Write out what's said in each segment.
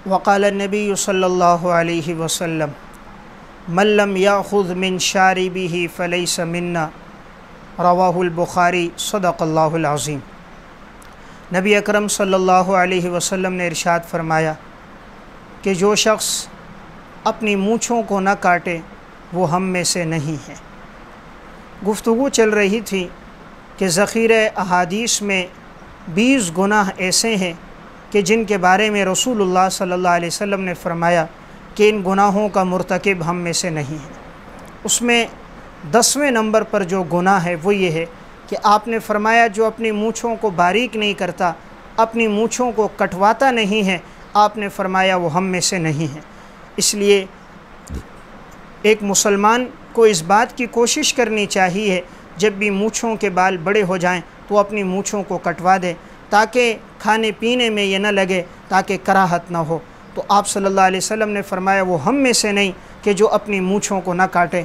وقال النبی صلی اللہ علیہ وسلم من لم یأخذ من شاربہ فلیس منا، رواہ البخاری۔ صدق اللہ العظیم۔ نبی اکرم صلی اللہ علیہ وسلم نے ارشاد فرمایا کہ جو شخص اپنی مونچھوں کو نہ کاٹے وہ ہم میں سے نہیں ہے۔ گفتگو چل رہی تھی کہ ذخیرہ احادیث میں 20 گناہ ایسے ہیں کہ جن کے بارے میں رسول اللہ صلی اللہ علیہ وسلم نے فرمایا کہ ان گناہوں کا مرتکب ہم میں سے نہیں ہے۔ اس میں 10ویں نمبر پر جو گناہ ہے وہ یہ ہے کہ آپ نے فرمایا جو اپنی مونچھوں کو باریک نہیں کرتا، اپنی مونچھوں کو کٹواتا نہیں ہے، آپ نے فرمایا وہ ہم میں سے نہیں ہے۔ اس لیے ایک مسلمان کو اس بات کی کوشش کرنی چاہیے جب بھی مونچھوں کے بال بڑے ہو جائیں تو اپنی مونچھوں کو کٹوا دے، تاکہ کھانے پینے میں یہ نہ لگے، تاکہ کراہت نہ ہو۔ تو آپ صلی اللہ علیہ وسلم نے فرمایا وہ ہم میں سے نہیں کہ جو اپنی مونچھوں کو نہ کاٹے۔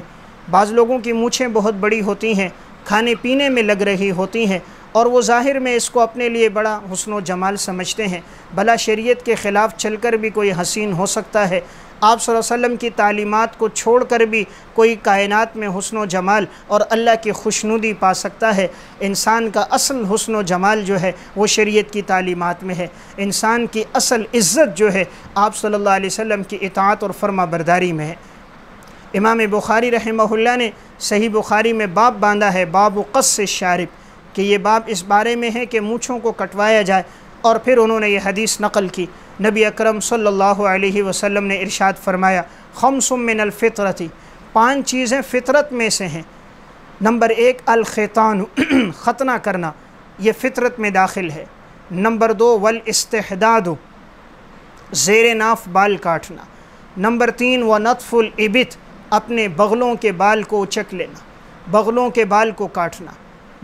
بعض لوگوں کی مونچھیں بہت بڑی ہوتی ہیں، کھانے پینے میں لگ رہی ہوتی ہیں، اور وہ ظاہر میں اس کو اپنے لیے بڑا حسن و جمال سمجھتے ہیں، بھلا شریعت کے خلاف چل کر بھی کوئی حسین ہو سکتا ہے؟ آپ صلی اللہ علیہ وسلم کی تعلیمات کو چھوڑ کر بھی کوئی کائنات میں حسن و جمال اور اللہ کی خوشنودی پا سکتا ہے؟ انسان کا اصل حسن و جمال جو ہے وہ شریعت کی تعلیمات میں ہے۔ انسان کی اصل عزت جو ہے آپ صلی اللہ علیہ وسلم کی اطاعت اور فرما برداری میں ہے۔ امام بخاری رحمہ اللہ نے صحیح بخاری میں باب باندھا ہے، باب قص الشارب، کہ یہ باب اس بارے میں ہے کہ مونچھوں کو کٹوایا جائے، اور پھر انہوں نے یہ حدیث نقل کی۔ نبی اکرم صلی اللہ علیہ وسلم نے ارشاد فرمایا خمس من الفطرت، 5 چیزیں فطرت میں سے ہیں۔ نمبر 1 الختان، ختنہ کرنا، یہ فطرت میں داخل ہے۔ نمبر 2 والاستحداد، زیر ناف بال کاٹنا۔ نمبر 3 ونطف الابط، اپنے بغلوں کے بال کو اچک لینا، بغلوں کے بال کو کاٹنا۔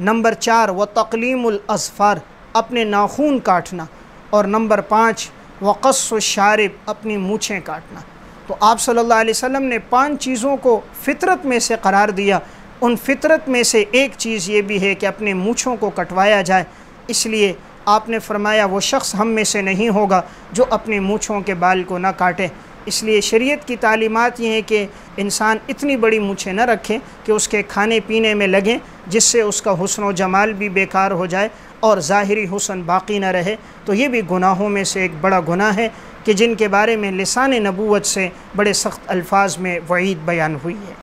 نمبر 4 وتقلیم الاظفار، اپنے ناخون کاٹنا۔ اور نمبر 5 وقص الشارب، اپنی مونچھیں کاٹنا۔ تو آپ صلی اللہ علیہ وسلم نے 5 چیزوں کو فطرت میں سے قرار دیا۔ ان فطرت میں سے ایک چیز یہ بھی ہے کہ اپنے مونچھوں کو کٹوایا جائے، اس لیے آپ نے فرمایا وہ شخص ہم میں سے نہیں ہوگا جو اپنے مونچھوں کے بال کو نہ کاٹے۔ اس لیے شریعت کی تعلیمات یہ ہیں کہ انسان اتنی بڑی مونچھیں نہ رکھے کہ اس کے کھانے پینے میں لگیں، جس سے اس کا حسن و جمال بھی بیکار ہو جائے اور ظاہری حسن باقی نہ رہے۔ تو یہ بھی گناہوں میں سے ایک بڑا گناہ ہے کہ جن کے بارے میں لسان نبوت سے بڑے سخت الفاظ میں وعید بیان ہوئی ہے۔